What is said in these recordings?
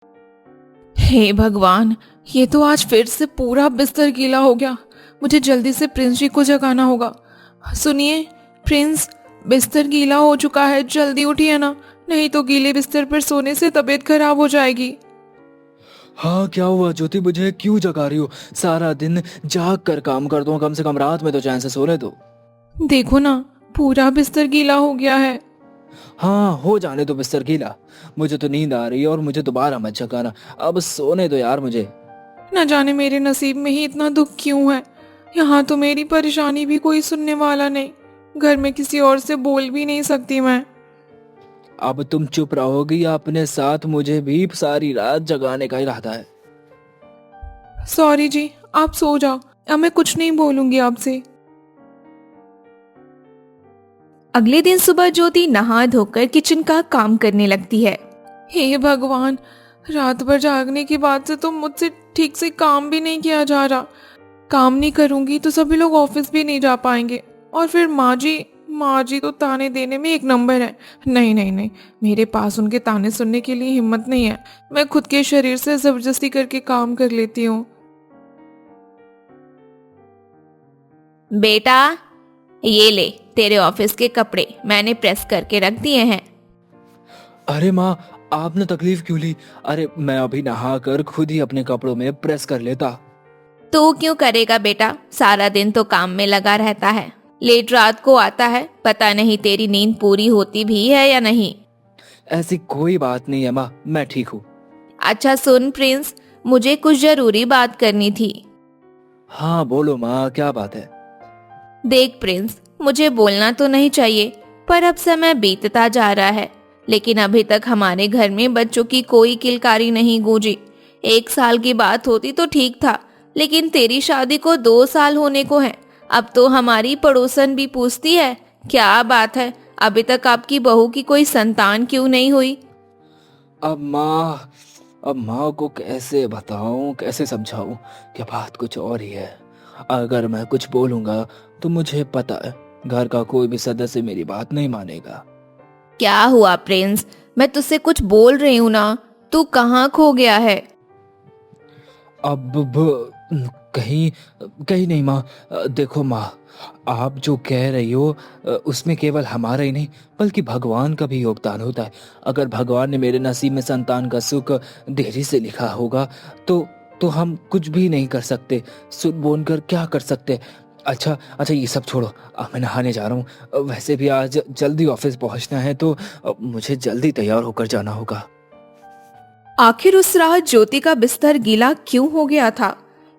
हे भगवान, ये तो आज फिर से पूरा बिस्तर गीला हो गया। मुझे जल्दी से प्रिंस जी को जगाना होगा। सुनिए प्रिंस, बिस्तर गीला हो चुका है, जल्दी उठिए ना, नहीं तो गीले बिस्तर पर सोने से तबीयत खराब हो जाएगी। हाँ, क्या हुआ ज्योति? मुझे क्यों जगा रही हो? सारा दिन जाग कर काम करता हूँ, कम से कम रात में तो चैन से सोने दो। देखो ना, पूरा बिस्तर गीला हो गया है। हाँ, हो जाने दो बिस्तर गीला। मुझे तो नींद आ रही है और मुझे दोबारा मत जगाना। अब सोने दो यार मुझे। न जाने मेरे नसीब में ही इतना दुख क्यों है। यहाँ तो मेरी परेशानी भी कोई सुनने वाला नहीं, घर में किसी और से बोल भी नहीं सकती मैं। अब तुम चुप रहोगी या अपने साथ मुझे भी सारी रात जगाने का इरादा है? सॉरी जी, आप सो जाओ, अब मैं कुछ नहीं बोलूंगी आपसे। अगले दिन सुबह ज्योति नहा धोकर किचन का काम करने लगती है। हे भगवान, रात भर जागने के बाद से तो मुझसे ठीक से काम भी नहीं किया जा रहा। काम नहीं करूंगी तो सभी लोग ऑफिस भी नहीं जा पाएंगे, और फिर माँ जी तो ताने देने में एक नंबर है। नहीं नहीं नहीं, मेरे पास उनके ताने सुनने के लिए हिम्मत नहीं है। मैं खुद के शरीर से जबरदस्ती करके काम कर लेती हूँ। बेटा, ये ले तेरे ऑफिस के कपड़े, मैंने प्रेस करके रख दिए हैं। अरे माँ, आपने तकलीफ क्यों ली? अरे मैं अभी नहा कर खुद ही अपने कपड़ों में प्रेस कर लेता। तू क्यों करेगा बेटा, सारा दिन तो काम में लगा रहता है, लेट रात को आता है, पता नहीं तेरी नींद पूरी होती भी है या नहीं। ऐसी कोई बात नहीं है माँ, मैं ठीक हूँ। अच्छा सुन प्रिंस, मुझे कुछ जरूरी बात करनी थी। हाँ बोलो माँ, क्या बात है? देख प्रिंस, मुझे बोलना तो नहीं चाहिए, पर अब समय बीतता जा रहा है, लेकिन अभी तक हमारे घर में बच्चों की कोई किलकारी नहीं गूंजी। 1 साल की बात होती तो ठीक था, लेकिन तेरी शादी को 2 साल होने को है। अब तो हमारी पड़ोसन भी पूछती है, क्या बात है, अभी तक आपकी बहू की कोई संतान क्यों नहीं हुई। अब माँ को कैसे बताऊं, कैसे समझाऊं कि बात कुछ और ही है। अगर मैं कुछ बोलूंगा तो मुझे पता है घर का कोई भी सदस्य मेरी बात नहीं मानेगा। क्या हुआ प्रिंस, मैं तुझसे कुछ बोल रही हूँ ना, तू कहाँ खो गया है। अब कहीं कहीं नहीं माँ। देखो माँ, आप जो कह रही हो उसमें केवल हमारा ही नहीं बल्कि भगवान का भी योगदान होता है। अगर भगवान ने मेरे नसीब में संतान का सुख देरी से लिखा होगा तो हम कुछ भी नहीं कर सकते। सुन बोल कर क्या कर सकते? अच्छा अच्छा, ये सब छोड़ो, मैं नहाने जा रहा हूँ। वैसे भी आज जल्दी ऑफिस पहुँचना है तो मुझे जल्दी तैयार होकर जाना होगा। आखिर उस रात ज्योति का बिस्तर गीला क्यों हो गया था?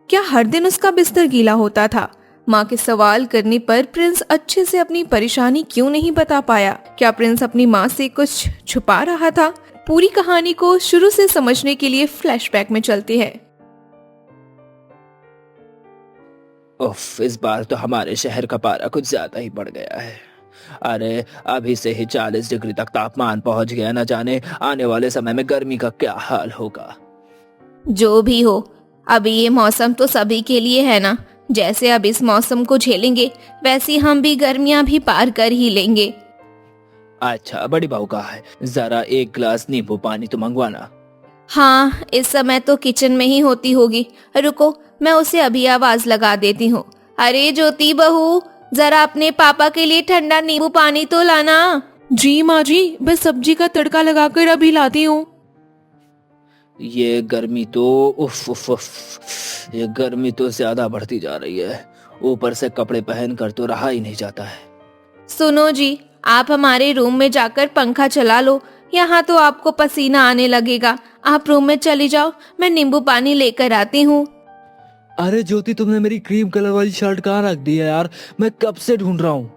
क्या हर दिन उसका बिस्तर गीला होता था? माँ के सवाल करने पर प्रिंस अच्छे से अपनी परेशानी क्यों नहीं बता पाया? क्या प्रिंस अपनी माँ से कुछ छुपा रहा था? पूरी कहानी को शुरू से समझने के लिए फ्लैशबैक में चलते हैं। उफ, इस बार तो हमारे शहर का पारा कुछ ज्यादा ही बढ़ गया है। अरे अभी से ही 40 डिग्री तक तापमान पहुंच गया, न जाने आने वाले समय में गर्मी का क्या हाल होगा। जो भी हो, अभी ये मौसम तो सभी के लिए है ना। जैसे अब इस मौसम को झेलेंगे, वैसे हम भी गर्मियां भी पार कर ही लेंगे। अच्छा बड़ी बहू कहा है, जरा एक गिलास नींबू पानी तो मंगवाना। हाँ, इस समय तो किचन में ही होती होगी। रुको, मैं उसे अभी आवाज लगा देती हूँ। अरे ज्योति बहू, जरा अपने पापा के लिए ठंडा नींबू पानी तो लाना। जी माँ जी, मैं सब्जी का तड़का लगाकर अभी लाती हूँ। ये गर्मी तो उफ उफ उफ, ये गर्मी तो ज्यादा बढ़ती जा रही है। ऊपर से कपड़े पहन कर तो रहा ही नहीं जाता है। सुनो जी, आप हमारे रूम में जाकर पंखा चला लो, यहाँ तो आपको पसीना आने लगेगा। आप रूम में चली जाओ, मैं नींबू पानी लेकर आती हूँ। अरे ज्योति, तुमने मेरी क्रीम कलर वाली शर्ट कहाँ रख दी है यार? मैं कब से ढूंढ रहा हूँ।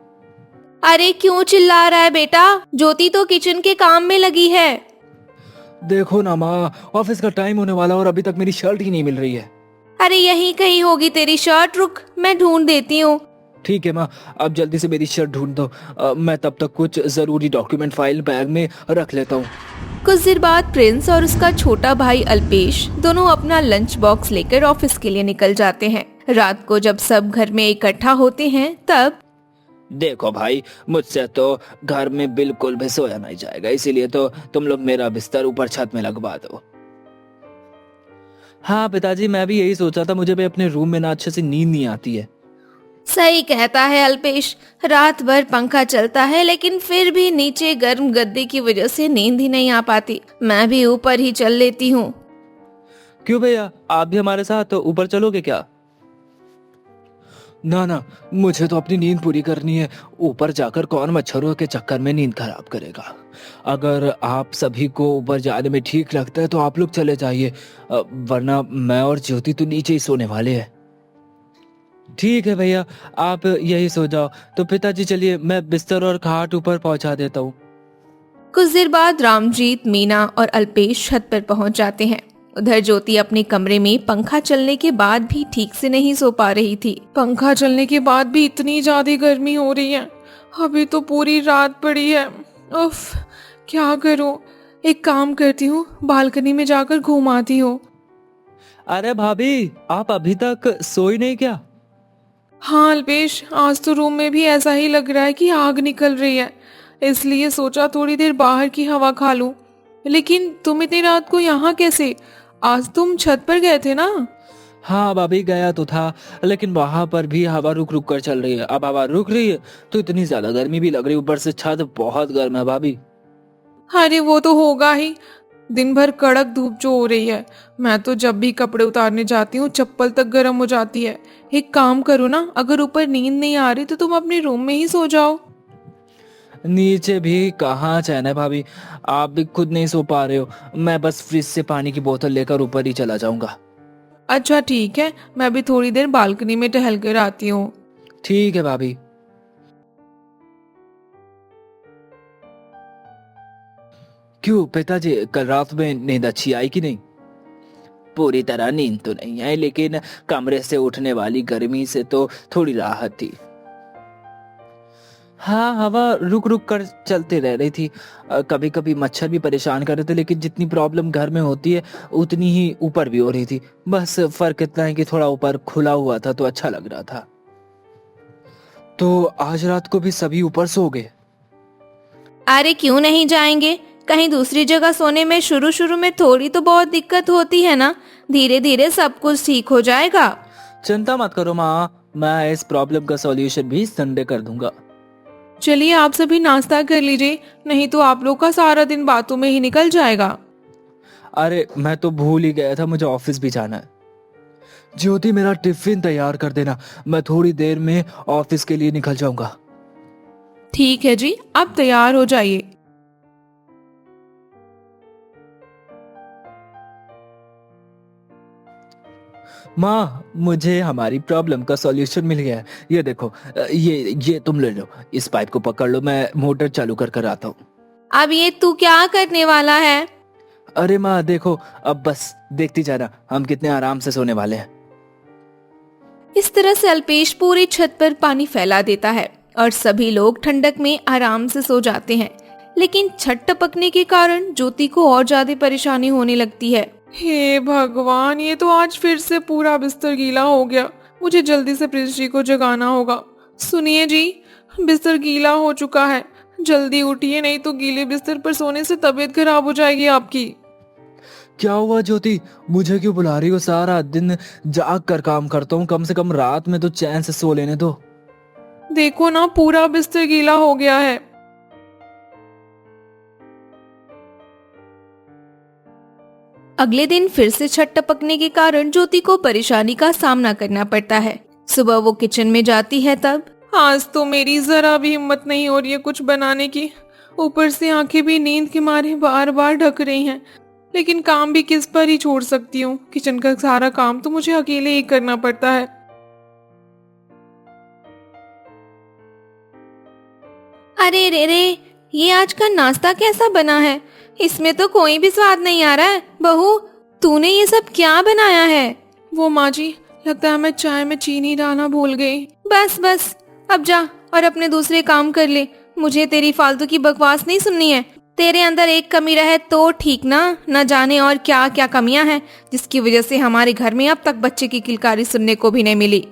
अरे क्यों चिल्ला रहा है बेटा, ज्योति तो किचन के काम में लगी है। देखो ना माँ, ऑफिस का टाइम होने वाला और अभी तक मेरी शर्ट ही नहीं मिल रही है। अरे यहीं कहीं होगी तेरी शर्ट, रुक मैं ढूंढ देती हूँ। ठीक है माँ, अब जल्दी से मेरी शर्ट ढूंढ दो। मैं तब तक कुछ जरूरी डॉक्यूमेंट फाइल बैग में रख लेता हूँ। कुछ देर बाद प्रिंस और उसका छोटा भाई अल्पेश दोनों अपना लंच बॉक्स लेकर ऑफिस के लिए निकल जाते हैं। रात को जब सब घर में इकट्ठा होते हैं तब देखो भाई, मुझसे तो घर में बिल्कुल भी सोया नहीं जाएगा, इसीलिए तो तुम लोग मेरा बिस्तर ऊपर छत में लगवा दो। हाँ पिताजी, मैं भी यही सोचा था, मुझे भी अपने रूम में ना अच्छे से नींद नहीं आती है। सही कहता है अल्पेश, रात भर पंखा चलता है लेकिन फिर भी नीचे गर्म गद्दे की वजह से नींद ही नहीं आ पाती। मैं भी ऊपर ही चल लेती हूँ। क्यों भैया, आप भी हमारे साथ ऊपर चलोगे क्या? ना ना, मुझे तो अपनी नींद पूरी करनी है। ऊपर जाकर कौन मच्छरों के चक्कर में नींद खराब करेगा। अगर आप सभी को ऊपर जाने में ठीक लगता है तो आप लोग चले जाइए, वरना मैं और ज्योति तो नीचे ही सोने वाले हैं। ठीक है भैया, आप यही सो जाओ। तो पिताजी चलिए, मैं बिस्तर और खाट ऊपर पहुंचा देता हूँ। कुछ देर बाद रामजीत, मीना और अल्पेश छत पर पहुंच जाते हैं। उधर ज्योति अपने कमरे में पंखा चलने के बाद भी ठीक से नहीं सो पा रही थी। पंखा चलने के बाद भी इतनी ज्यादा गर्मी हो रही है। अभी तो पूरी रात पड़ी है। उफ, क्या करूं? एक काम करती हूँ, बालकनी में जाकर घूम आती हूँ। अरे भाभी, आप अभी तक सोई नहीं क्या? हाँ अल्पेश, आज तो रूम में भी ऐसा ही लग रहा है कि आग निकल रही है, इसलिए सोचा थोड़ी देर बाहर की हवा खा लूं। लेकिन तुम इतनी रात को यहाँ कैसे? आज तुम छत पर गए थे ना? हाँ भाभी, गया तो था, लेकिन वहां पर भी हवा रुक रुक कर चल रही है। अब हवा रुक रही है तो इतनी ज्यादा गर्मी भी लग रही है, ऊपर से छत बहुत गर्म है भाभी। अरे वो तो होगा ही, दिन भर कड़क धूप जो हो रही है। मैं तो जब भी कपड़े उतारने जाती हूँ चप्पल तक गर्म हो जाती है। एक काम करो ना, अगर ऊपर नींद नहीं आ रही तो तुम अपने रूम में ही सो जाओ। नीचे भी कहाँ चैन है भाभी, आप भी खुद नहीं सो पा रहे हो। मैं बस फ्रिज से पानी की बोतल लेकर ऊपर ही चला जाऊंगा। अच्छा ठीक है, मैं भी थोड़ी देर बालकनी में टहल कर आती हूँ। ठीक है भाभी। क्यों पिताजी, कल रात में नींद अच्छी आई कि नहीं? पूरी तरह नींद तो नहीं आई, लेकिन कमरे से उठने वाली गर्मी से तो थोड़ी राहत थी। हाँ, हवा रुक रुक कर चलती रह रही थी। कभी कभी मच्छर भी परेशान कर रहे थे, लेकिन जितनी प्रॉब्लम घर में होती है उतनी ही ऊपर भी हो रही थी। बस फर्क इतना है कि थोड़ा ऊपर खुला हुआ था तो अच्छा लग रहा था। तो आज रात को भी सभी ऊपर सो गए? अरे क्यों नहीं जाएंगे? कहीं दूसरी जगह सोने में शुरू शुरू में थोड़ी तो बहुत दिक्कत होती है ना, धीरे धीरे सब कुछ ठीक हो जाएगा। चिंता मत करो माँ, मैं इस प्रॉब्लम का सॉल्यूशन भी संडे कर दूंगा। चलिए आप सभी नाश्ता कर लीजिए, नहीं तो आप लोग का सारा दिन बातों में ही निकल जाएगा। अरे मैं तो भूल ही गया था, मुझे ऑफिस भी जाना है। ज्योति, मेरा टिफिन तैयार कर देना, मैं थोड़ी देर में ऑफिस के लिए निकल जाऊंगा। ठीक है जी, आप तैयार हो जाइए। माँ, मुझे हमारी प्रॉब्लम का सॉल्यूशन मिल गया है। ये देखो, ये तुम ले लो, इस पाइप को पकड़ लो, मैं मोटर चालू कर कर आता हूँ। अब ये तू क्या करने वाला है? अरे माँ देखो, अब बस देखती जाना हम कितने आराम से सोने वाले हैं। इस तरह से अल्पेश पूरी छत पर पानी फैला देता है और सभी लोग ठंडक में आराम से सो जाते हैं। लेकिन छत टपकने के कारण ज्योति को और ज्यादा परेशानी होने लगती है। हे भगवान, ये तो आज फिर से पूरा बिस्तर गीला हो गया। मुझे जल्दी से प्रिंस जी को जगाना होगा। सुनिए जी, बिस्तर गीला हो चुका है, जल्दी उठिए, नहीं तो गीले बिस्तर पर सोने से तबीयत खराब हो जाएगी आपकी। क्या हुआ ज्योति, मुझे क्यों बुला रही हो? सारा दिन जाग कर काम करता हूँ, कम से कम रात में तो चैन से सो लेने दो। देखो ना, पूरा बिस्तर गीला हो गया है। अगले दिन फिर से छत टपकने के कारण ज्योति को परेशानी का सामना करना पड़ता है। सुबह वो किचन में जाती है तब आज तो मेरी जरा भी हिम्मत नहीं हो रही है कुछ बनाने की। ऊपर से आंखें भी नींद के मारे बार बार ढक रही हैं। लेकिन काम भी किस पर ही छोड़ सकती हूँ, किचन का सारा काम तो मुझे अकेले ही करना पड़ता है। अरे रे रे, ये आज का नाश्ता कैसा बना है? इसमें तो कोई भी स्वाद नहीं आ रहा है। बहू, तूने ये सब क्या बनाया है? वो माँ जी, लगता है मैं चाय में चीनी डालना भूल गई। बस बस, अब जा और अपने दूसरे काम कर ले। मुझे तेरी फालतू की बकवास नहीं सुननी है। तेरे अंदर एक कमी रहे तो ठीक ना, न जाने और क्या क्या कमियां हैं जिसकी वजह से हमारे घर में अब तक बच्चे की किलकारी सुनने को भी नहीं मिली।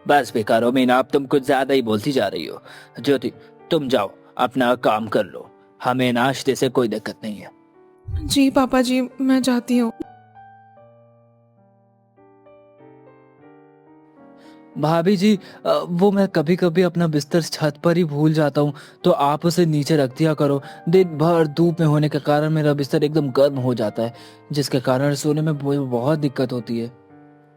बस बेकार हो मीना, आप तुम कुछ ज्यादा ही बोलती जा रही हो। ज्योति, तुम जाओ अपना काम कर लो, हमें नाश्ते से कोई दिक्कत नहीं है। जी पापा जी, मैं जाती हूँ। भाभी जी, वो मैं कभी कभी अपना बिस्तर छत पर ही भूल जाता हूँ, तो आप उसे नीचे रख दिया करो। दिन भर धूप में होने के कारण मेरा बिस्तर एकदम गर्म हो जाता है, जिसके कारण सोने में बहुत दिक्कत होती है।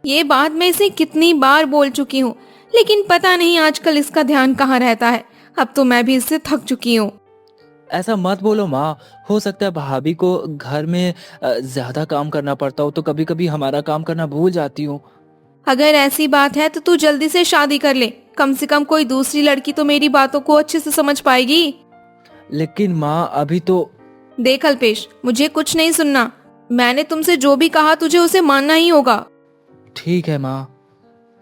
ये बात मैं इसे कितनी बार बोल चुकी हूँ, लेकिन पता नहीं आजकल इसका ध्यान कहाँ रहता है। अब तो मैं भी इससे थक चुकी हूँ। ऐसा मत बोलो माँ, हो सकता है भाभी को घर में ज्यादा काम करना पड़ता हो, तो कभी कभी हमारा काम करना भूल जाती हूँ। अगर ऐसी बात है तो तू जल्दी से शादी कर ले। कम से कम कोई दूसरी लड़की तो मेरी बातों को अच्छे से समझ पाएगी। लेकिन माँ अभी तो। देख अल्पेश, मुझे कुछ नहीं सुनना। मैंने तुमसे जो भी कहा तुझे उसे मानना ही होगा। ठीक है माँ।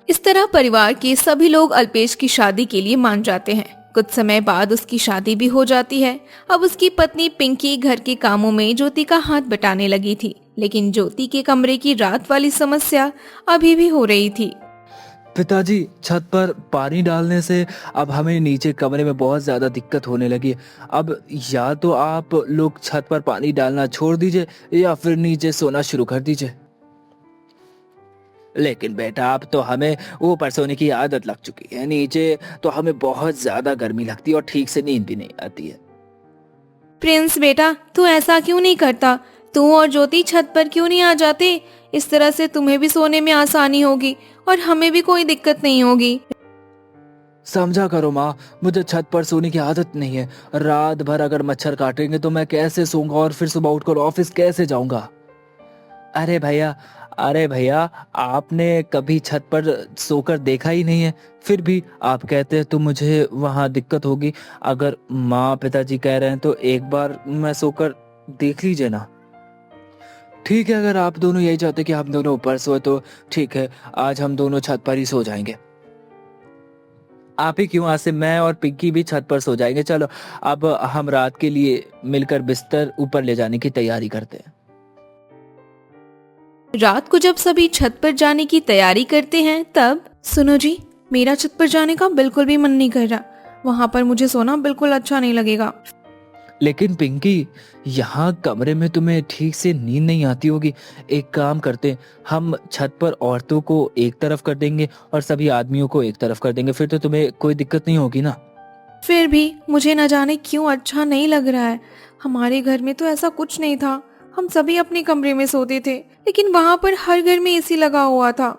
इस तरह परिवार के सभी लोग अल्पेश की शादी के लिए मान जाते हैं। कुछ समय बाद उसकी शादी भी हो जाती है। अब उसकी पत्नी पिंकी घर के कामों में ज्योति का हाथ बटाने लगी थी, लेकिन ज्योति के कमरे की रात वाली समस्या अभी भी हो रही थी। पिताजी, छत पर पानी डालने से अब हमें नीचे कमरे में बहुत ज्यादा दिक्कत होने लगी है। अब या तो आप लोग छत पर पानी डालना छोड़ दीजिए या फिर नीचे सोना शुरू कर दीजिए। लेकिन बेटा, अब तो हमें ऊपर सोने की आदत लग चुकी है। नीचे तो हमें बहुत ज्यादा गर्मी लगती है और ठीक से नींद भी नहीं आती है। प्रिंस बेटा, तू ऐसा क्यों नहीं करता? तू और ज्योति छत पर क्यों नहीं आ जाते? इस तरह से तुम्हें भी सोने में आसानी होगी और हमें भी कोई दिक्कत नहीं होगी। समझा करो माँ, मुझे छत पर सोने की आदत नहीं है। रात भर अगर मच्छर काटेंगे तो मैं कैसे सोऊंगा और फिर सुबह उठकर ऑफिस कैसे जाऊंगा? अरे भैया, अरे भैया, आपने कभी छत पर सोकर देखा ही नहीं है, फिर भी आप कहते हैं तो मुझे वहां दिक्कत होगी। अगर माँ पिताजी कह रहे हैं तो एक बार मैं सोकर देख लीजिए ना। ठीक है, अगर आप दोनों यही चाहते कि हम दोनों ऊपर सोए तो ठीक है, आज हम दोनों छत पर ही सो जाएंगे। आप ही क्यों, आज से मैं और पिंकी भी छत पर सो जाएंगे। चलो, अब हम रात के लिए मिलकर बिस्तर ऊपर ले जाने की तैयारी करते हैं। रात को जब सभी छत पर जाने की तैयारी करते हैं तब सुनो जी, मेरा छत पर जाने का बिल्कुल भी मन नहीं कर रहा। वहां पर मुझे सोना बिल्कुल अच्छा नहीं लगेगा। लेकिन पिंकी, यहाँ कमरे में तुम्हें ठीक से नींद नहीं आती होगी। एक काम करते हैं, हम छत पर औरतों को एक तरफ कर देंगे और सभी आदमियों को एक तरफ कर देंगे, फिर तो तुम्हें कोई दिक्कत नहीं होगी ना। फिर भी मुझे न जाने क्यों अच्छा नहीं लग रहा है। हमारे घर में तो ऐसा कुछ नहीं था। हम सभी अपने कमरे में सोते थे, लेकिन वहां पर हर घर में एसी लगा हुआ था।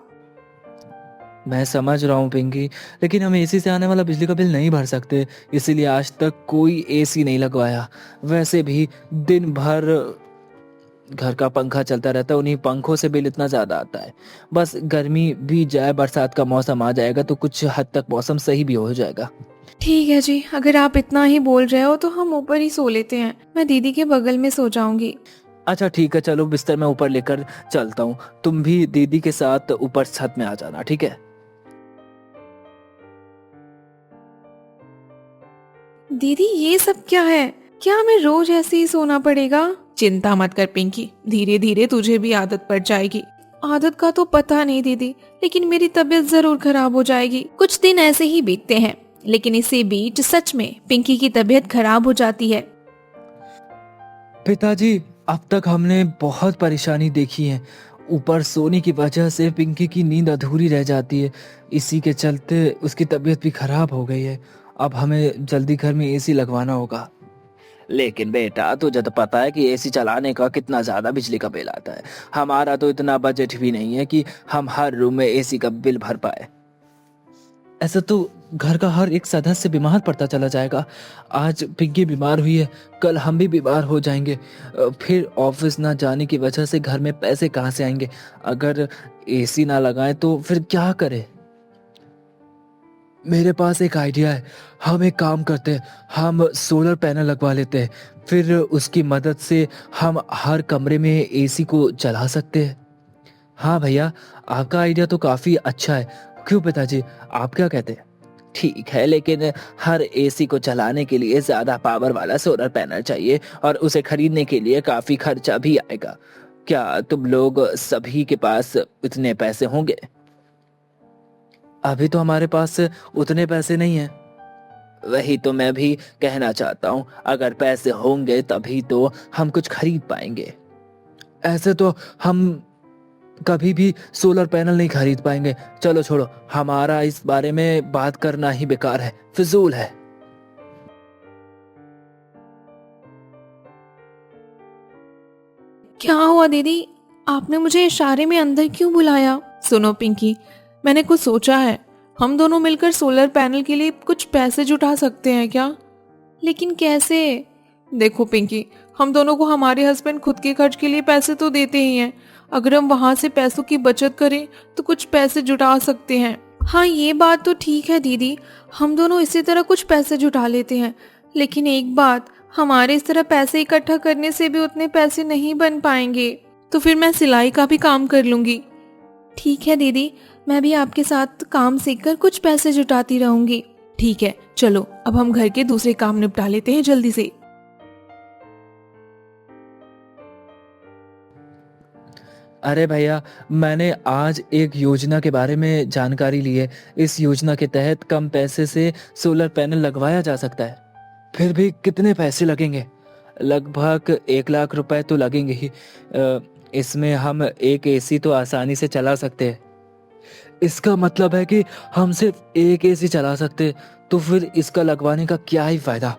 मैं समझ रहा हूँ पिंकी, लेकिन हम एसी से आने वाला बिजली का बिल नहीं भर सकते, इसीलिए आज तक कोई एसी नहीं लगवाया। वैसे भी दिन भर घर का पंखा चलता रहता है, उन्हीं पंखों से बिल इतना ज्यादा आता है। बस गर्मी भी जाए, बरसात का मौसम आ जाएगा तो कुछ हद तक मौसम सही भी हो जाएगा। ठीक है जी, अगर आप इतना ही बोल रहे हो तो हम ऊपर ही सो लेते हैं। मैं दीदी के बगल में सो जाऊंगी। अच्छा ठीक है, चलो बिस्तर मैं ऊपर लेकर चलता हूँ, तुम भी दीदी के साथ ऊपर छत में आ जाना, ठीक है? दीदी, ये सब क्या है? क्या हमें रोज ऐसे ही सोना पड़ेगा? चिंता मत कर पिंकी, धीरे धीरे तुझे भी आदत पड़ जाएगी। आदत का तो पता नहीं दीदी, लेकिन मेरी तबीयत जरूर खराब हो जाएगी। कुछ दिन ऐसे ही बीतते हैं, लेकिन इसी बीच सच में पिंकी की तबीयत खराब हो जाती है। पिताजी, अब तक हमने बहुत परेशानी देखी है। ऊपर सोने की वजह से पिंकी की नींद अधूरी रह जाती है, इसी के चलते उसकी तबीयत भी खराब हो गई है। अब हमें जल्दी घर में एसी लगवाना होगा। लेकिन बेटा, तुझे तो पता है कि एसी चलाने का कितना ज्यादा बिजली का बिल आता है। हमारा तो इतना बजट भी नहीं है कि हम हर रूम में एसी का बिल भर पाए। ऐसा तो घर का हर एक सदस्य बीमार पड़ता चला जाएगा। आज पिंकी बीमार हुई है, कल हम भी बीमार हो जाएंगे। फिर ऑफिस ना जाने की वजह से घर में पैसे कहाँ से आएंगे? अगर एसी ना लगाएं तो फिर क्या करें? मेरे पास एक आइडिया है। हम एक काम करते हैं, हम सोलर पैनल लगवा लेते हैं, फिर उसकी मदद से हम हर कमरे में एसी को चला सकते हैं। हाँ भैया, आपका आइडिया तो काफी अच्छा है। क्यों पिताजी, आप क्या कहते हैं? ठीक है, लेकिन हर एसी को चलाने के लिए ज्यादा पावर वाला सोलर पैनल चाहिए और उसे खरीदने के लिए काफी खर्चा भी आएगा। क्या तुम लोग सभी के पास इतने पैसे होंगे? अभी तो हमारे पास उतने पैसे नहीं है। वही तो मैं भी कहना चाहता हूँ, अगर पैसे होंगे तभी तो हम कुछ खरीद पाएंगे। ऐसे तो हम कभी भी सोलर पैनल नहीं खरीद पाएंगे। चलो छोड़ो, हमारा इस बारे में बात करना ही बेकार है, फिजूल है। क्या हुआ दीदी, आपने मुझे इशारे में अंदर क्यों बुलाया? सुनो पिंकी, मैंने कुछ सोचा है। हम दोनों मिलकर सोलर पैनल के लिए कुछ पैसे जुटा सकते हैं क्या? लेकिन कैसे? देखो पिंकी, हम दोनों को हमारे हस्बैंड खुद के खर्च के लिए पैसे तो देते ही हैं। अगर हम वहां से पैसों की बचत करें तो कुछ पैसे जुटा सकते हैं। हाँ, ये बात तो ठीक है दीदी, हम दोनों इसी तरह कुछ पैसे जुटा लेते हैं। लेकिन एक बात, हमारे इस तरह पैसे इकट्ठा करने से भी उतने पैसे नहीं बन पाएंगे। तो फिर मैं सिलाई का भी काम कर लूंगी। ठीक है दीदी, मैं भी आपके साथ काम सीखकर कुछ पैसे जुटाती रहूंगी। ठीक है, चलो अब हम घर के दूसरे काम निपटा लेते हैं जल्दी से। अरे भैया, मैंने आज एक योजना के बारे में जानकारी ली है। इस योजना के तहत कम पैसे से सोलर पैनल लगवाया जा सकता है। फिर भी कितने पैसे लगेंगे? लगभग 1 लाख रुपए तो लगेंगे ही। इसमें हम एक एसी तो आसानी से चला सकते हैं। इसका मतलब है कि हम सिर्फ एक एसी चला सकते, तो फिर इसका लगवाने का क्या ही फायदा?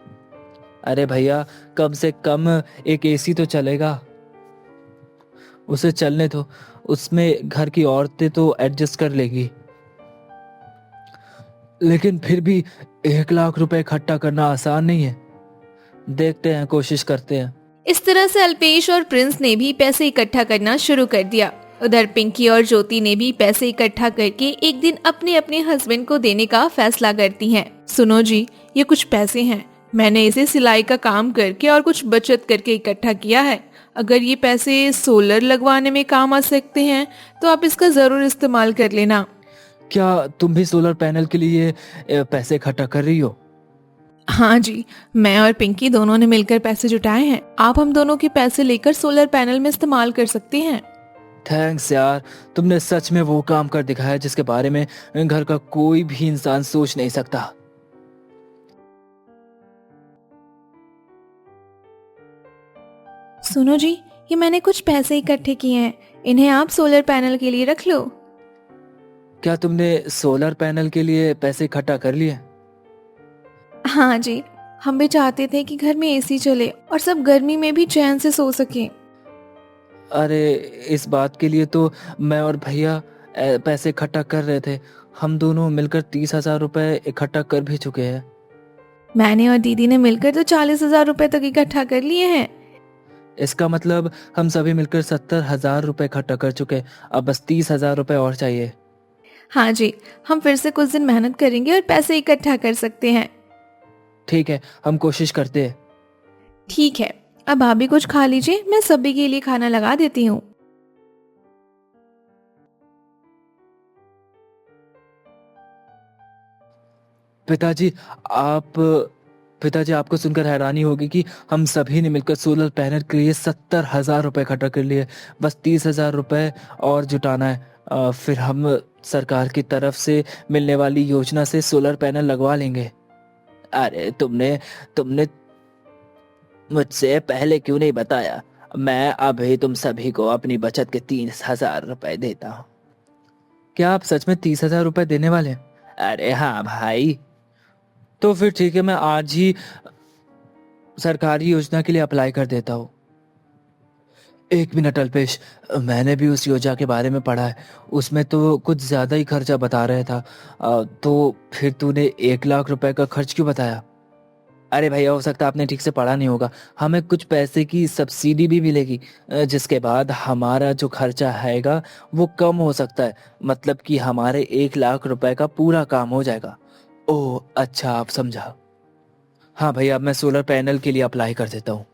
अरे भैया, कम से कम एक एसी तो चलेगा, उसे चलने दो। उसमें घर की औरतें तो एडजस्ट कर लेगी। लेकिन फिर भी 1 लाख रुपए इकट्ठा करना आसान नहीं है। देखते हैं, कोशिश करते हैं। इस तरह से अल्पेश और प्रिंस ने भी पैसे इकट्ठा करना शुरू कर दिया। उधर पिंकी और ज्योति ने भी पैसे इकट्ठा करके एक दिन अपने अपने हस्बैंड को देने का फैसला करती हैं। सुनो जी, ये कुछ पैसे हैं, मैंने इसे सिलाई का काम करके और कुछ बचत करके इकट्ठा किया है। अगर ये पैसे सोलर लगवाने में काम आ सकते हैं तो आप इसका जरूर इस्तेमाल कर लेना। क्या तुम भी सोलर पैनल के लिए पैसे इकट्ठा कर रही हो? हाँ जी, मैं और पिंकी दोनों ने मिलकर पैसे जुटाए हैं। आप हम दोनों के पैसे लेकर सोलर पैनल में इस्तेमाल कर सकते हैं। थैंक्स यार, तुमने सच में वो काम कर दिखाया जिसके बारे में घर का कोई भी इंसान सोच नहीं सकता। सुनो जी, ये मैंने कुछ पैसे इकट्ठे किए हैं, इन्हें आप सोलर पैनल के लिए रख लो। क्या तुमने सोलर पैनल के लिए पैसे इकट्ठा कर लिए? हाँ जी, हम भी चाहते थे कि घर में एसी चले और सब गर्मी में भी चैन से सो सकें। अरे, इस बात के लिए तो मैं और भैया पैसे इकट्ठा कर रहे थे। हम दोनों मिलकर 30,000 रुपए इकट्ठा कर भी चुके हैं। मैंने और दीदी ने मिलकर तो 40,000 रुपए तक इकट्ठा कर लिए हैं। इसका मतलब हम सभी मिलकर 70,000 रुपए इकट्ठा कर चुके। अब बस 30,000 रुपए और चाहिए। हाँ जी, हम फिर से कुछ दिन मेहनत करेंगे और पैसे इकट्ठा कर सकते हैं। ठीक है, हम कोशिश करते हैं। ठीक है, अब आप भी कुछ खा लीजिए, मैं सभी के लिए खाना लगा देती हूँ। पिताजी, आपको सुनकर हैरानी होगी कि हम सभी ने मिलकर सोलर पैनल के लिए 70,000 रुपए इकट्ठा कर लिए। बस 30,000 रुपए और जुटाना है। फिर हम सरकार की तरफ से मिलने वाली योजना से सोलर पैनल लगवा लेंगे। अरे, तुमने मुझसे पहले क्यों नहीं बताया? मैं अभी तुम सभी को अपनी बचत के 30,000 रुपए देता हूँ। क्या आप सच में 30,000 रुपए देने वाले हैं? अरे हाँ भाई। तो फिर ठीक है, मैं आज ही सरकारी योजना के लिए अप्लाई कर देता हूँ। 1 मिनट अल्पेश, मैंने भी उस योजना के बारे में पढ़ा है। उसमें तो कुछ ज्यादा ही खर्चा बता रहा था। तो फिर तूने 1 लाख रुपए का खर्च क्यों बताया? अरे भैया, हो सकता है आपने ठीक से पढ़ा नहीं होगा। हमें कुछ पैसे की सब्सिडी भी मिलेगी, जिसके बाद हमारा जो खर्चा आएगा वो कम हो सकता है। मतलब कि हमारे 1 लाख रुपए का पूरा काम हो जाएगा। ओह अच्छा, आप समझा। हाँ भैया, अब मैं सोलर पैनल के लिए अप्लाई कर देता हूँ।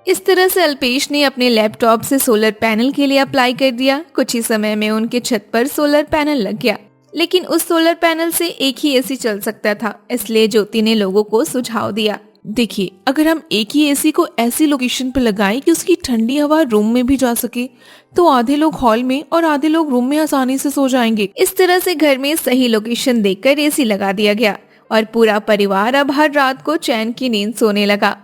इस तरह से अल्पेश ने अपने लैपटॉप से सोलर पैनल के लिए अप्लाई कर दिया। कुछ ही समय में उनके छत पर सोलर पैनल लग गया, लेकिन उस सोलर पैनल से एक ही एसी चल सकता था। इसलिए ज्योति ने लोगों को सुझाव दिया, देखिए, अगर हम एक ही एसी को ऐसी लोकेशन पर लगाएं कि उसकी ठंडी हवा रूम में भी जा सके, तो आधे लोग हॉल में और आधे लोग रूम में आसानी से सो जाएंगे। इस तरह से घर में सही लोकेशन देखकर एसी लगा दिया गया और पूरा परिवार अब हर रात को चैन की नींद सोने लगा।